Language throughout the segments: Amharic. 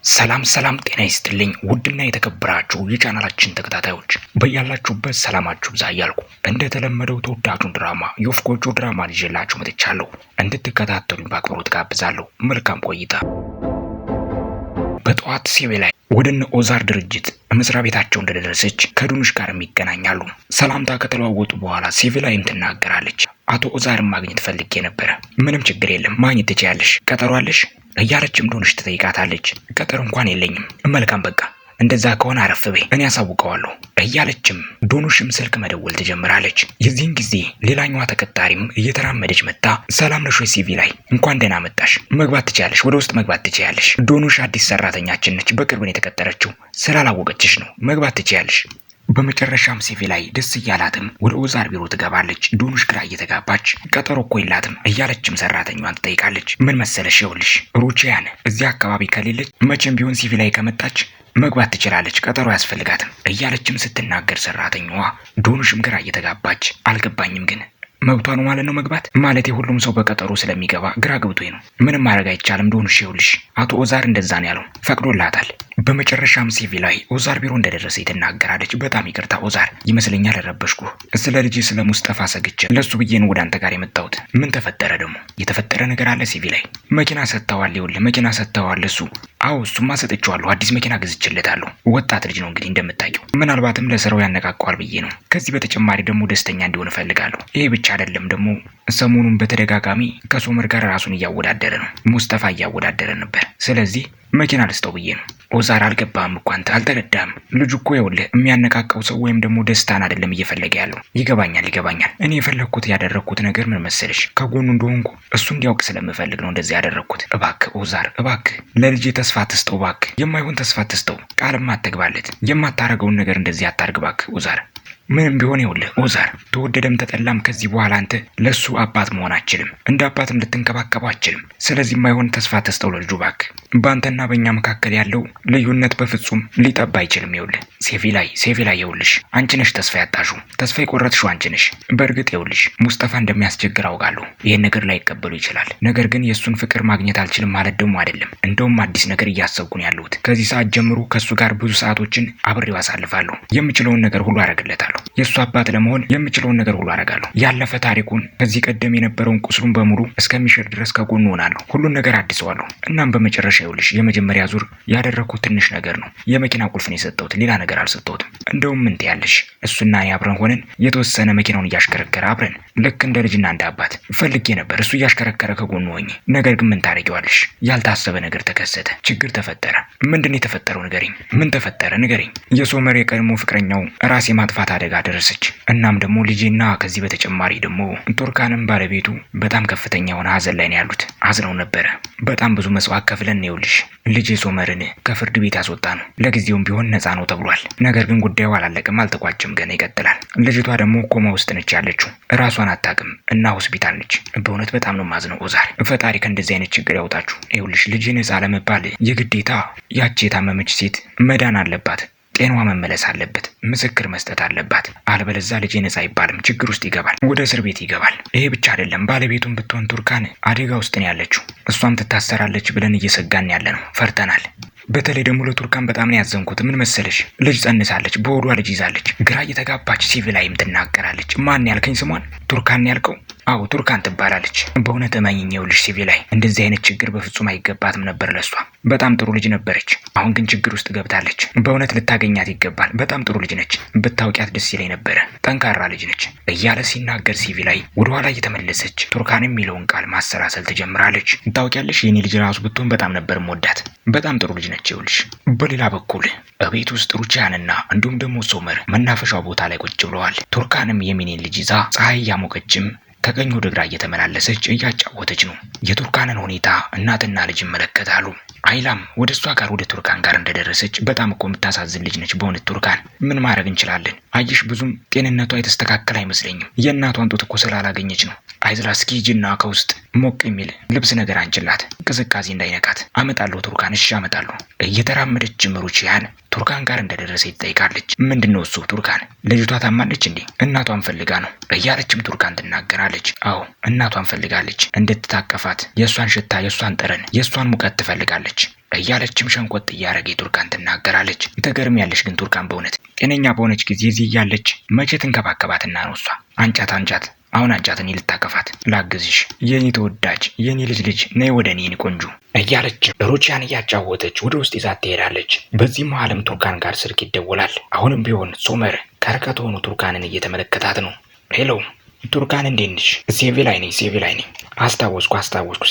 ሰላም ጤና ይስጥልኝ ውድና የተከበራችሁ የቻናላችን ተከታታዮች በያላችሁበት ሰላማችሁ ብዛ እያልኩ እንደተለመደው ተወዳጁን ድራማ የወፍ ጎጆ ድራማን ይዤላችሁ መጥቻለሁ። እንድትከታተሉኝ በአክብሮት ጋብዛለሁ። መልካም ቆይታ። በጠዋት ሲቪ ላይ ወደ እነ ኦዛር ድርጅት መስሪያ ቤታቸው እንደደረሰች ከዱንሽ ጋር ይገናኛሉ። ሰላምታ ከተለዋወጡ በኋላ ሲቪ ላይም ትናገራለች። አቶ ኦዛርን ማግኘት ፈልጌ ነበረ። ምንም ችግር የለም ማግኘት ትችያለሽ። ቀጠሮ አለሽ እያለችም ዱንሽ ትጠይቃታለች። ቀጠሮ እንኳን የለኝም። መልካም በቃ እንደዛ ከሆነ አረፍ በይ እኔ ያሳውቀዋለሁ እያለችም ዶኑሽም ስልክ መደወል ትጀምራለች። የዚህን ጊዜ ሌላኛዋ ተቀጣሪም እየተራመደች መጣ። ሰላም ነሽ ወይ ሲቪ ላይ? እንኳን ደህና መጣሽ። መግባት ትችያለሽ፣ ወደ ውስጥ መግባት ትችያለሽ። ዶኑሽ አዲስ ሰራተኛችን ነች። በቅርብ ነው የተቀጠረችው። ስላላወቀችሽ ነው። መግባት ትችያለሽ። በመጨረሻም ሲቪ ላይ ደስ እያላትም ወደ ኦዛር ቢሮ ትገባለች። ዶኑሽ ግራ እየተጋባች ቀጠሮ እኮ የላትም እያለችም ሰራተኛዋን ትጠይቃለች። ምን መሰለሽ ይኸውልሽ ሩቺያን እዚህ አካባቢ ከሌለች መቼም ቢሆን ሲቪ ላይ ከመጣች መግባት ትችላለች፣ ቀጠሮ አያስፈልጋትም እያለችም ስትናገር ሰራተኛዋ ዶኑሽም ግራ እየተጋባች አልገባኝም ግን መብቷ ነው ማለት ነው መግባት ማለት ሁሉም ሰው በቀጠሮ ስለሚገባ ግራ ገብቶኝ ነው። ምንም ማድረግ አይቻልም ዶኑሽ ይኸውልሽ አቶ ኦዛር እንደዛ ነው ያለው፣ ፈቅዶላታል። በመጨረሻም ሲቪ ላይ ኦዛር ቢሮ እንደደረሰ ትናገራለች። በጣም ይቅርታ ኦዛር፣ ይመስለኛል ረበሽኩ። ስለ ልጅ ስለ ሙስጠፋ ሰግቼ ለሱ ብዬ ነው ወደ አንተ ጋር የመጣሁት። ምን ተፈጠረ ደግሞ? የተፈጠረ ነገር አለ ሲቪ ላይ? መኪና ሰጥተዋል። ይኸውልህ መኪና ሰጥተዋል እሱ። አዎ እሱማ ሰጥቼዋለሁ። አዲስ መኪና ገዝቼለታለሁ። ወጣት ልጅ ነው እንግዲህ እንደምታውቂው። ምናልባትም ለስራው ያነቃቀዋል ብዬ ነው። ከዚህ በተጨማሪ ደግሞ ደስተኛ እንዲሆን እፈልጋለሁ። ይሄ ብቻ አይደለም ደግሞ ሰሞኑን በተደጋጋሚ ከሶመር ጋር ራሱን እያወዳደረ ነው። ሙስጠፋ እያወዳደረ ነበር። ስለዚህ መኪና ልስጠው ብዬ ነው። ኦዛር አልገባህም እኮ አንተ አልተረዳህም። ልጁ እኮ ይኸውልህ የሚያነቃቀው ሰው ወይም ደግሞ ደስታን አይደለም እየፈለገ ያለው። ይገባኛል። እኔ የፈለግኩት ያደረግኩት ነገር ምን መሰለሽ ከጎኑ እንደሆንኩ እሱ እንዲያውቅ ስለምፈልግ ነው እንደዚህ ያደረግኩት። እባክህ ኦዛር እባክህ ለልጄ ተስፋ ትስጠው እባክህ። የማይሆን ተስፋ ትስጠው። ቃልም አትግባለት። የማታረገውን ነገር እንደዚህ አታርግ እባክህ ኦዛር። ምንም ቢሆን ይኸውልህ ኦዛር ተወደደም ተጠላም ከዚህ በኋላ አንተ ለሱ አባት መሆን አትችልም። እንደ አባትም ልትንከባከበው አትችልም። ስለዚህ የማይሆን ተስፋ ተስጠው ለልጁ እባክህ። በአንተና በእኛ መካከል ያለው ልዩነት በፍጹም ሊጠባ አይችልም። ይኸውልህ ሴቪ ላይ ይኸውልሽ አንቺ ነሽ ተስፋ ያጣሽው፣ ተስፋ የቆረጥሽው አንቺ ነሽ። በእርግጥ ይኸውልሽ ሙስጠፋ እንደሚያስቸግር አውቃለሁ። ይህን ነገር ላይቀበሉ ይችላል። ነገር ግን የእሱን ፍቅር ማግኘት አልችልም ማለት ደግሞ አይደለም። እንደውም አዲስ ነገር እያሰብኩ ነው ያለሁት። ከዚህ ሰዓት ጀምሮ ከእሱ ጋር ብዙ ሰዓቶችን አብሬው አሳልፋለሁ። የምችለውን ነገር ሁሉ አደርግለታለሁ። የእሱ አባት ለመሆን የምችለውን ነገር ሁሉ አደርጋለሁ። ያለፈ ታሪኩን ከዚህ ቀደም የነበረውን ቁስሉን በሙሉ እስከሚሽር ድረስ ከጎኑ ሆናለሁ። ሁሉን ነገር አድሰዋለሁ። እናም በመጨረሻ ይኸውልሽ የመጀመሪያ ዙር ያደረግኩት ትንሽ ነገር ነው። የመኪና ቁልፍ ነው የሰጠሁት፣ ሌላ ነገር አልሰጠሁትም። እንደውም ምን ትያለሽ እሱና እኔ አብረን ሆነን የተወሰነ መኪናውን እያሽከረከረ አብረን ልክ እንደ ልጅና እንደ አባት ፈልጌ ነበር እሱ እያሽከረከረ ከጎኑ ሆኜ። ነገር ግን ምን ታደርጊዋለሽ ያልታሰበ ነገር ተከሰተ፣ ችግር ተፈጠረ። ምንድን የተፈጠረው ንገሪኝ። ምን ተፈጠረ ንገሪኝ። የሶመር የቀድሞ ፍቅረኛው ራስ የማጥፋት አደጋ ደረሰች። እናም ደግሞ ልጄና ከዚህ በተጨማሪ ደግሞ ቱርካንም ባለቤቱ በጣም ከፍተኛ የሆነ ሀዘን ላይ ነው ያሉት። አዝነው ነበረ። በጣም ብዙ መስዋዕት ከፍለን ይኸውልሽ ልጄ ሶመርን ከፍርድ ቤት ያስወጣ ነው። ለጊዜውም ቢሆን ነፃ ነው ተብሏል። ነገር ግን ጉዳዩ አላለቀም፣ አልተቋጭም፣ ገና ይቀጥላል። ልጅቷ ደግሞ ኮማ ውስጥ ነች ያለችው፣ ራሷን አታውቅም እና ሆስፒታል ነች። በእውነት በጣም ነው ማዝነው ኦዛር። ፈጣሪ ከእንደዚህ አይነት ችግር ያውጣችሁ። ይኸውልሽ ልጄ ነፃ ለመባል የግዴታ ያቺ የታመመች ሴት መዳን አለባት። ጤናዋ መመለስ አለበት። ምስክር መስጠት አለባት። አለበለዛ ልጄ ነፃ አይባልም። ችግር ውስጥ ይገባል፣ ወደ እስር ቤት ይገባል። ይሄ ብቻ አይደለም፣ ባለቤቱም ብትሆን ቱርካን አደጋ ውስጥ ነው ያለችው። እሷም ትታሰራለች ብለን እየሰጋን ያለ ነው። ፈርተናል። በተለይ ደግሞ ለቱርካን በጣም ነው ያዘንኩት። ምን መሰለሽ ልጅ ጸንሳለች፣ በሆዷ ልጅ ይዛለች። ግራ እየተጋባች ሲቪ ላይም ትናገራለች። ማን ያልከኝ ስሟን? ቱርካን ያልከው? አዎ ቱርካን ትባላለች። በእውነት እመኚኝ ይኸውልሽ ሲቪ ላይ እንደዚህ አይነት ችግር በፍጹም አይገባትም ነበር ለሷ። በጣም ጥሩ ልጅ ነበረች። አሁን ግን ችግር ውስጥ ገብታለች። በእውነት ልታገኛት ይገባል። በጣም ጥሩ ልጅ ነች። ብታውቂያት ደስ ይለኝ ነበረ። ጠንካራ ልጅ ነች እያለ ሲናገር ሲቪ ላይ ወደኋላ እየተመለሰች ቱርካን የሚለውን ቃል ማሰላሰል ትጀምራለች። ታውቂያለሽ የኔ ልጅ ራሱ ብትሆን በጣም ነበር የምወዳት። በጣም ጥሩ ልጅ ነች ይኸውልሽ። በሌላ በኩል በቤት ውስጥ ሩቺያንና እንዲሁም ደግሞ ሶመር መናፈሻው ቦታ ላይ ቁጭ ብለዋል። ቱርካንም የሚኔን ልጅ ይዛ ፀሐይ እያሞቀችም ከቀኝ ወደ ግራ እየተመላለሰች እያጫወተች ነው። የቱርካንን ሁኔታ እናትና ልጅ ይመለከታሉ። አይላም ወደ እሷ ጋር ወደ ቱርካን ጋር እንደደረሰች በጣም እኮ የምታሳዝን ልጅ ነች በእውነት ቱርካን። ምን ማድረግ እንችላለን? አየሽ ብዙም ጤንነቷ የተስተካከለ አይመስለኝም። የእናቷን ጡት እኮ ስላላገኘች ነው። አይዝራ እስኪ ሂጂና ከውስጥ ሞቅ የሚል ልብስ ነገር አንችላት፣ ቅዝቃዜ እንዳይነካት። አመጣለሁ ቱርካን፣ እሺ አመጣለሁ። እየተራመደች ሩቺያን ቱርካን ጋር እንደደረሰ ትጠይቃለች። ምንድነው እሱ? ቱርካን ልጅቷ ታማለች እንዴ? እናቷን ፈልጋ ነው እያለችም ቱርካን ትናገራለች። አዎ እናቷን ፈልጋለች፣ እንድትታቀፋት፣ የእሷን ሽታ፣ የእሷን ጠረን፣ የእሷን ሙቀት ትፈልጋለች እያለችም ሸንቆጥ እያደረገ ቱርካን ትናገራለች። ትገርሚያለሽ ግን ቱርካን በእውነት ጤነኛ በሆነች ጊዜ እዚህ እያለች መቼ ትንከባከባትና ነው እሷ? አንጫት አንጫት፣ አሁን አንጫት፣ እኔ ልታቀፋት ላግዝሽ፣ የኔ ተወዳጅ፣ የኔ ልጅ ነይ ወደ እኔ ቆንጆ እያለች ሩቺያን እያጫወተች ወደ ውስጥ ይዛት ትሄዳለች። በዚህ መሀልም ቱርካን ጋር ስልክ ይደወላል። አሁንም ቢሆን ሶመር ከርቀት ሆኖ ቱርካንን እየተመለከታት ነው። ሄሎ ቱርካን እንዴት ነሽ? ሴቪ ላይ ነኝ፣ ሴቪ ላይ ነኝ። አስታወስኩ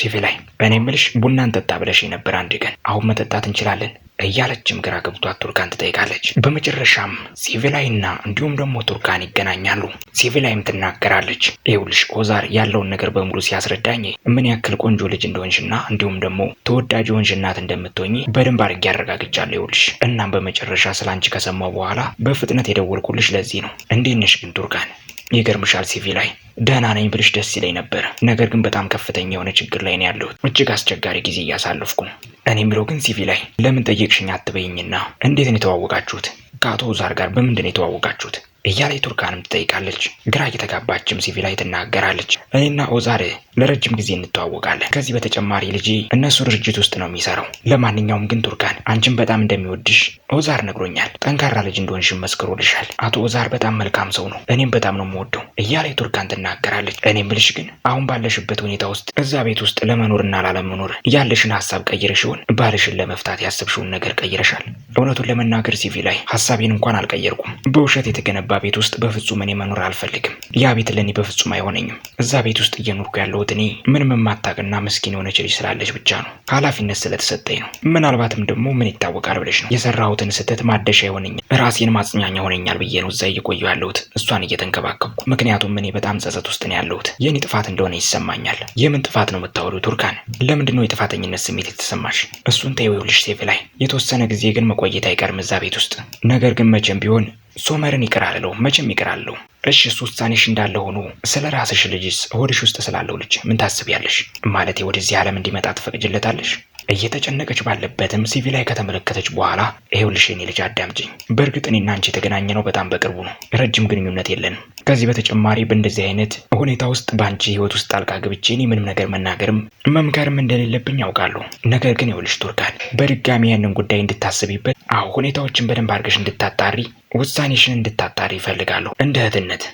ሴቪ ላይ። እኔ የምልሽ ቡና እንጠጣ ብለሽ ነበር አንድ ቀን፣ አሁን መጠጣት እንችላለን? እያለችም ግራ ገብቷት ቱርካን ትጠይቃለች። በመጨረሻም ሲቪላይና እንዲሁም ደግሞ ቱርካን ይገናኛሉ። ሲቪላይም ትናገራለች፣ ይኸውልሽ ኦዛር ያለውን ነገር በሙሉ ሲያስረዳኝ ምን ያክል ቆንጆ ልጅ እንደሆንሽና እንዲሁም ደግሞ ተወዳጅ የሆንሽ እናት እንደምትሆኚ በደንብ አድርጌ አረጋግጫለሁ። ይኸውልሽ እናም በመጨረሻ ስላንቺ ከሰማሁ በኋላ በፍጥነት የደወልኩልሽ ለዚህ ነው። እንዴት ነሽ ግን ቱርካን? ይገርምሻል ሲቪላይ ደህና ነኝ ብልሽ ደስ ይለኝ ነበር። ነገር ግን በጣም ከፍተኛ የሆነ ችግር ላይ ነው ያለሁት። እጅግ አስቸጋሪ ጊዜ እያሳለፍኩ ነው። እኔ የምለው ግን ሲቪላይ ለምን ጠየቅሽኝ አትበይኝና፣ እንዴት ነው የተዋወቃችሁት? ከአቶ ኦዛር ጋር በምንድን ነው የተዋወቃችሁት? እያለች ቱርካንም ትጠይቃለች። ግራ እየተጋባችም ሲቪላይ ትናገራለች። እኔና ኦዛር ለረጅም ጊዜ እንተዋወቃለን። ከዚህ በተጨማሪ ልጄ እነሱ ድርጅት ውስጥ ነው የሚሰራው። ለማንኛውም ግን ቱርካን አንቺን በጣም እንደሚወድሽ ኦዛር ነግሮኛል። ጠንካራ ልጅ እንደሆንሽም መስክሮልሻል። አቶ ኦዛር በጣም መልካም ሰው ነው። እኔም በጣም ነው የምወደው እያለች ቱርካን ትናገራለች። እኔም ብልሽ ግን አሁን ባለሽበት ሁኔታ ውስጥ እዛ ቤት ውስጥ ለመኖርና ላለመኖር ያለሽን ሀሳብ ቀይረሽ ይሆን? ባልሽን ለመፍታት ያስብሽውን ነገር ቀይረሻል? እውነቱን ለመናገር ሲቪላይ ሀሳቤን እንኳን አልቀየርኩም። በውሸት የተገነባ ቤት ውስጥ በፍጹም እኔ መኖር አልፈልግም። ያ ቤት ለእኔ በፍጹም አይሆነኝም። እዛ ቤት ውስጥ እየኖርኩ ያለሁት እኔ ምንም የማታውቅና ምስኪን የሆነች ልጅ ስላለች ብቻ ነው። ኃላፊነት ስለተሰጠኝ ነው። ምናልባትም ደግሞ ምን ይታወቃል ብለሽ ነው። የሰራሁትን ስህተት ማደሻ ይሆነኛል፣ ራሴን ማጽኛኛ ሆነኛል ብዬ ነው እዛ እየቆየሁ ያለሁት እሷን እየተንከባከብኩ። ምክንያቱም እኔ በጣም ጸጸት ውስጥ ነው ያለሁት። የኔ ጥፋት እንደሆነ ይሰማኛል። የምን ጥፋት ነው የምታወሪው ቱርካን? ለምንድን ነው የጥፋተኝነት ስሜት የተሰማሽ? እሱን ተይውልሽ ሴፍ ላይ የተወሰነ ጊዜ ግን መቆየት አይቀርም እዛ ቤት ውስጥ። ነገር ግን መቼም ቢሆን ሶመርን ይቅር አልለውም፣ መቼም ይቅር አልለውም። እሺ እሱ ውሳኔሽ እንዳለ ሆኖ ስለ ራስሽ ልጅስ ሆድሽ ውስጥ ስላለው ልጅ ምን ታስቢያለሽ? ማለቴ ወደዚህ ዓለም እንዲመጣ ትፈቅጅለታለሽ? እየተጨነቀች ባለበትም ሲቪላይ ከተመለከተች በኋላ ይኸውልሽ የኔ ልጅ አዳምጪኝ። በእርግጥ እኔና አንቺ የተገናኘ ነው በጣም በቅርቡ ነው። ረጅም ግንኙነት የለንም። ከዚህ በተጨማሪ በእንደዚህ አይነት ሁኔታ ውስጥ በአንቺ ህይወት ውስጥ ጣልቃ ገብቼ እኔ ምንም ነገር መናገርም መምከርም እንደሌለብኝ ያውቃለሁ። ነገር ግን ይኸውልሽ ቱርካን በድጋሚ ያንን ጉዳይ እንድታስቢበት፣ አዎ ሁኔታዎችን በደንብ አድርገሽ እንድታጣሪ፣ ውሳኔሽን እንድታጣሪ ይፈልጋለሁ እንደ እህትነት።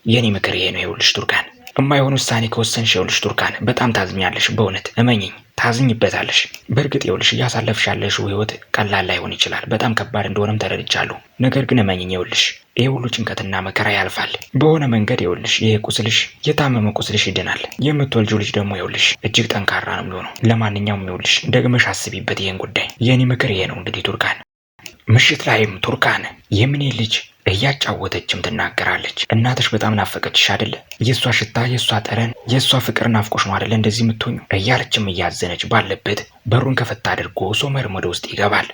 የኔ ምክር ይሄ ነው። ይኸውልሽ ቱርካን የማይሆን ውሳኔ ከወሰንሽ ይኸውልሽ ቱርካን በጣም ታዝኛለሽ። በእውነት እመኝኝ ታዝኝበታለሽ። በእርግጥ ይኸውልሽ እያሳለፍሽ ያለሽው ህይወት ቀላል ላይሆን ይችላል። በጣም ከባድ እንደሆነም ተረድቻለሁ። ነገር ግን እመኝኝ ይኸውልሽ ይህ ሁሉ ጭንቀትና መከራ ያልፋል። በሆነ መንገድ ይኸውልሽ ይሄ ቁስልሽ፣ የታመመ ቁስልሽ ይድናል። የምትወልጂው ልጅ ደግሞ ይኸውልሽ እጅግ ጠንካራ ነው የሚሆነው። ለማንኛውም ይኸውልሽ ደግመሽ አስቢበት ይሄን ጉዳይ። የኔ ምክር ይሄ ነው እንግዲህ ቱርካን። ምሽት ላይም ቱርካን የምኔ ልጅ እያጫወተችም ትናገራለች። እናትሽ በጣም ናፈቀችሽ አይደለ? የእሷ ሽታ፣ የእሷ ጠረን፣ የእሷ ፍቅር ናፍቆሽ ነው አይደለ እንደዚህ የምትሆኙ? እያለችም እያዘነች ባለበት በሩን ከፈታ አድርጎ ሶመርም ወደ ውስጥ ይገባል።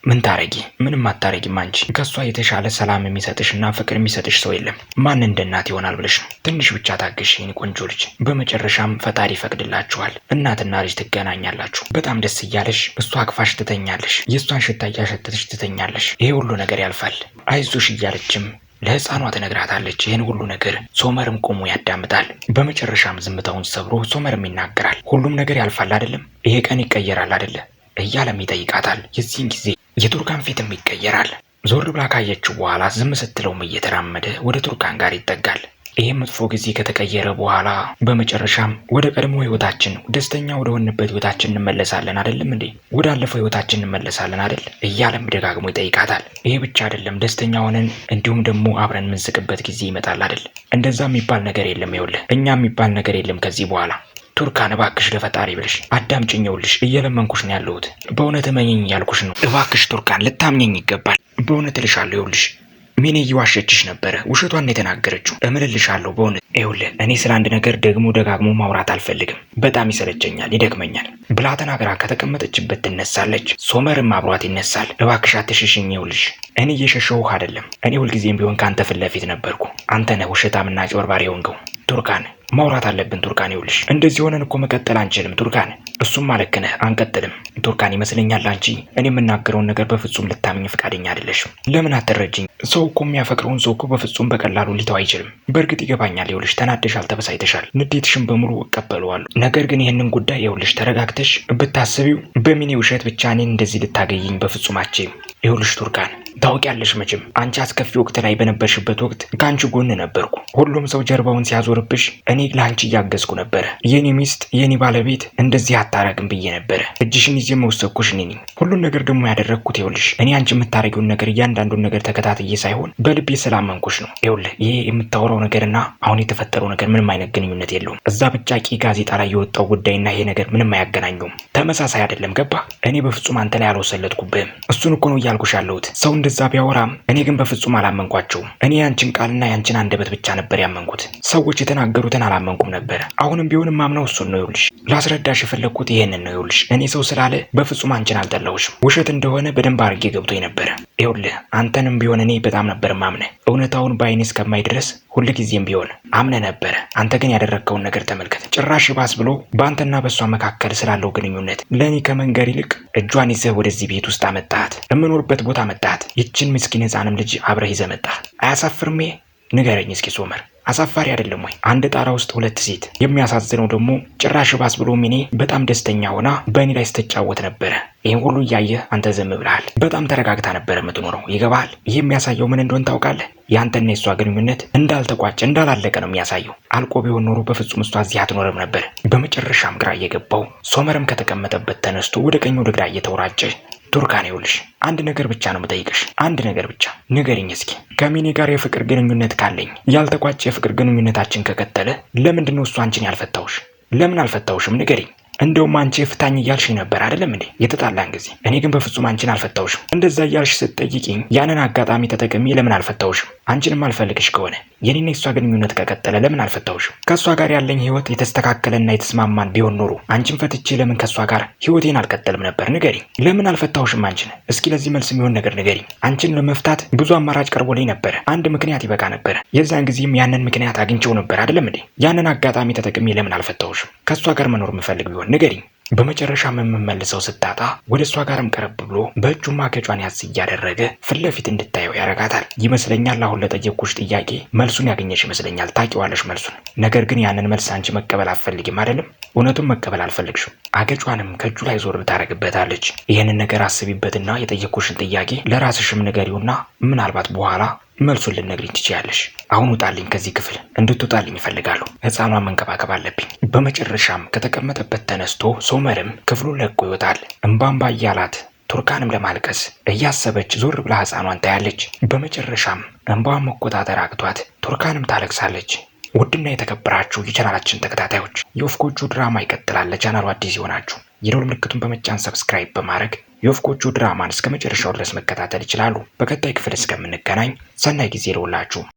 ምን ታረጊ? ምንም አታረጊም አንቺ። ከእሷ የተሻለ ሰላም የሚሰጥሽና ፍቅር የሚሰጥሽ ሰው የለም። ማን እንደ እናት ይሆናል ብለሽ ነው? ትንሽ ብቻ ታገሽ የኔ ቆንጆ ልጅ። በመጨረሻም ፈጣሪ ይፈቅድላችኋል። እናትና ልጅ ትገናኛላችሁ። በጣም ደስ እያለሽ እሷ አቅፋሽ ትተኛለሽ። የእሷን ሽታ እያሸተትሽ ትተኛለሽ። ይሄ ሁሉ ነገር ያልፋል፣ አይዞሽ እያለችም ለህፃኗ ትነግራታለች። ይህን ሁሉ ነገር ሶመርም ቆሞ ያዳምጣል። በመጨረሻም ዝምታውን ሰብሮ ሶመርም ይናገራል። ሁሉም ነገር ያልፋል አይደለም? ይሄ ቀን ይቀየራል አይደለ? እያለም ይጠይቃታል። የዚህን ጊዜ የቱርካን ፊትም ይቀየራል። ዞር ብላ ካየችው በኋላ ዝም ስትለውም እየተራመደ ወደ ቱርካን ጋር ይጠጋል። ይህም መጥፎ ጊዜ ከተቀየረ በኋላ በመጨረሻም ወደ ቀድሞ ህይወታችን፣ ደስተኛ ወደ ሆንበት ህይወታችን እንመለሳለን አይደለም እንዴ? ወዳለፈው ህይወታችን እንመለሳለን አይደል? እያለም ደጋግሞ ይጠይቃታል። ይሄ ብቻ አይደለም፣ ደስተኛ ሆነን እንዲሁም ደግሞ አብረን የምንስቅበት ጊዜ ይመጣል አይደል? እንደዛ የሚባል ነገር የለም። ይኸውልህ እኛ የሚባል ነገር የለም ከዚህ በኋላ። ቱርካን እባክሽ ለፈጣሪ ብለሽ አዳምጪኝ። ይኸውልሽ እየለመንኩሽ ነው ያለሁት። በእውነት እመኚኝ እያልኩሽ ነው። እባክሽ ቱርካን ልታምኘኝ ይገባል። በእውነት እልሻለሁ። ይኸውልሽ ሚኔ እየዋሸችሽ ነበረ። ውሸቷን የተናገረችው። እምልልሻለሁ በእውነት ይኸውልህ እኔ ስለ አንድ ነገር ደግሞ ደጋግሞ ማውራት አልፈልግም። በጣም ይሰለቸኛል፣ ይደክመኛል ብላ ተናግራ ከተቀመጠችበት ትነሳለች። ሶመርም አብሯት ይነሳል። እባክሽ አትሽሽኝ። ይኸውልሽ እኔ እየሸሸሁህ አይደለም። እኔ ሁልጊዜም ቢሆን ከአንተ ፊት ለፊት ነበርኩ። አንተ ነህ ውሸታምና ጭበርባሪ የሆንከው። ቱርካን ማውራት አለብን ቱርካን። ይኸውልሽ እንደዚህ ሆነን እኮ መቀጠል አንችልም ቱርካን። እሱም ልክ ነህ፣ አንቀጥልም ቱርካን። ይመስለኛል አንቺ እኔ የምናገረውን ነገር በፍጹም ልታምኝ ፈቃደኛ አይደለሽም። ለምን አትረጅኝ? ሰው እኮ የሚያፈቅረውን ሰው እኮ በፍጹም በቀላሉ ሊተው አይችልም። በእርግጥ ይገባኛል። ይኸውልሽ ተናደሻል፣ ተበሳይተሻል። ንዴትሽን በሙሉ እቀበለዋለሁ። ነገር ግን ይህንን ጉዳይ ይኸውልሽ ተረጋግተሽ ብታስቢው በሚኔ ውሸት ብቻ እኔን እንደዚህ ልታገይኝ በፍጹም አትችይም። ይኸውልሽ ቱርካን ታውቂያለሽ መቼም አንቺ አስከፊ ወቅት ላይ በነበርሽበት ወቅት ከአንቺ ጎን ነበርኩ። ሁሉም ሰው ጀርባውን ሲያዞርብሽ እኔ ለአንቺ እያገዝኩ ነበረ። የኔ ሚስት የኔ ባለቤት እንደዚህ አታረግም ብዬ ነበረ። እጅሽን ይዤ መወሰድኩሽ እኔ ነኝ። ሁሉን ነገር ደግሞ ያደረግኩት ይኸውልሽ እኔ አንቺ የምታረጊውን ነገር እያንዳንዱን ነገር ተከታትዬ ሳይሆን በልቤ ስላመንኩሽ ነው። ይኸውልህ ይሄ የምታወራው ነገርና አሁን የተፈጠረው ነገር ምንም አይነት ግንኙነት የለውም። እዛ ብጫቂ ጋዜጣ ላይ የወጣው ጉዳይና ይሄ ነገር ምንም አያገናኘውም። ተመሳሳይ አይደለም። ገባ? እኔ በፍጹም አንተ ላይ አልወሰለትኩብህም። እሱን እኮ ነው እያልኩሽ ያለሁት። ሰው እንደዛ ቢያወራም እኔ ግን በፍጹም አላመንኳቸውም። እኔ ያንቺን ቃልና ያንቺን አንደበት ብቻ ነበር ያመንኩት። ሰዎች የተናገሩትን አላመንኩም ነበር። አሁንም ቢሆንም ማምነው እሱን ነው። ይኸውልሽ ላስረዳሽ የፈለግኩት ይሄንን ነው። ይኸውልሽ እኔ ሰው ስላለ በፍጹም አንቺን አልጠላሁሽም። ውሸት እንደሆነ በደንብ አድርጌ ገብቶኝ ነበረ። ይኸውልህ አንተንም ቢሆን እኔ በጣም ነበር ማምነህ። እውነታውን በአይኔ እስከማይ ድረስ ሁልጊዜም ቢሆን አምነ ነበረ። አንተ ግን ያደረግከውን ነገር ተመልከት። ጭራሽ ባስ ብሎ በአንተና በእሷ መካከል ስላለው ግንኙነት ለእኔ ከመንገር ይልቅ እጇን ይዘህ ወደዚህ ቤት ውስጥ አመጣሃት። የምኖርበት ቦታ አመጣሃት። ይችን ምስኪን ሕፃንም ልጅ አብረህ ይዘህ መጣህ። አያሳፍርም? ንገረኝ እስኪ ሶመር፣ አሳፋሪ አይደለም ወይ? አንድ ጣራ ውስጥ ሁለት ሴት። የሚያሳዝነው ደግሞ ጭራሽ ባስ ብሎ ሚኔ በጣም ደስተኛ ሆና በእኔ ላይ ስትጫወት ነበረ። ይህን ሁሉ እያየህ አንተ ዝም ብለሃል። በጣም ተረጋግታ ነበረ የምትኖረው። ይገባሃል? ይህ የሚያሳየው ምን እንደሆን ታውቃለህ? የአንተና የእሷ ግንኙነት እንዳልተቋጨ እንዳላለቀ ነው የሚያሳየው። አልቆ ቢሆን ኖሮ በፍጹም እሷ እዚህ አትኖርም ነበር። በመጨረሻም ግራ እየገባው ሶመርም ከተቀመጠበት ተነስቶ ወደ ቀኝ ወደ ግራ እየተወራጨ ቱርካን ይኸውልሽ አንድ ነገር ብቻ ነው የምጠይቅሽ። አንድ ነገር ብቻ ንገሪኝ እስኪ። ከሚኔ ጋር የፍቅር ግንኙነት ካለኝ ያልተቋጨ የፍቅር ግንኙነታችን ከቀጠለ ለምንድን ነው እሱ አንቺን ያልፈታውሽ? ለምን አልፈታውሽም? ንገሪኝ። እንደውም አንቺ ፍታኝ እያልሽኝ ነበር አይደለም እንዴ የተጣላን ጊዜ? እኔ ግን በፍጹም አንቺን አልፈታውሽም። እንደዛ እያልሽ ስትጠይቂኝ ያንን አጋጣሚ ተጠቅሜ ለምን አልፈታውሽም? አንቺንም አልፈልግሽ ከሆነ የኔና የሷ ግንኙነት ከቀጠለ ለምን አልፈታውሽም? ከሷ ጋር ያለኝ ህይወት የተስተካከለና የተስማማን ቢሆን ኖሮ አንቺን ፈትቼ ለምን ከሷ ጋር ህይወቴን አልቀጠልም ነበር? ንገሪኝ። ለምን አልፈታውሽም አንቺን? እስኪ ለዚህ መልስ የሚሆን ነገር ንገሪኝ። አንቺን ለመፍታት ብዙ አማራጭ ቀርቦልኝ ነበረ። አንድ ምክንያት ይበቃ ነበረ። የዛን ጊዜም ያንን ምክንያት አግኝቼው ነበር አይደለም እንዴ? ያንን አጋጣሚ ተጠቅሜ ለምን አልፈታውሽም? ከሷ ጋር መኖር የምፈልግ ቢሆን ንገሪኝ። በመጨረሻም የምመልሰው ስታጣ ወደ እሷ ጋርም ቀረብ ብሎ በእጁ ማገጯን ያዝ እያደረገ ፊት ለፊት እንድታየው ያረጋታል። ይመስለኛል አሁን ለጠየቅኩሽ ጥያቄ መልሱን ያገኘሽ ይመስለኛል። ታውቂዋለሽ መልሱን። ነገር ግን ያንን መልስ አንቺ መቀበል አትፈልጊም አይደለም? እውነቱን መቀበል አልፈልግሽም። አገጯንም ከእጁ ላይ ዞር ታረግበታለች። ይህንን ነገር አስቢበትና የጠየቅኩሽን ጥያቄ ለራስሽም ንገሪውና ምናልባት በኋላ መልሱን ልነግሪኝ ትችያለሽ። አሁን ውጣልኝ ከዚህ ክፍል። እንድትወጣልኝ እፈልጋለሁ። ሕፃኗን መንከባከብ አለብኝ። በመጨረሻም ከተቀመጠበት ተነስቶ ሶመርም ክፍሉን ለቆ ይወጣል። እምባምባ እያላት ቱርካንም ለማልቀስ እያሰበች ዞር ብላ ሕፃኗን ታያለች። በመጨረሻም እንባዋን መቆጣጠር አቅቷት ቱርካንም ታለቅሳለች። ውድና የተከበራችሁ የቻናላችን ተከታታዮች የወፍ ጎጆ ድራማ ይቀጥላል። ለቻናሉ አዲስ የሆናችሁ የደወል ምልክቱን በመጫን ሰብስክራይብ በማድረግ የወፍ ጎጆ ድራማን እስከ መጨረሻው ድረስ መከታተል ይችላሉ። በቀጣይ ክፍል እስከምንገናኝ ሰናይ ጊዜ ይሁንላችሁ።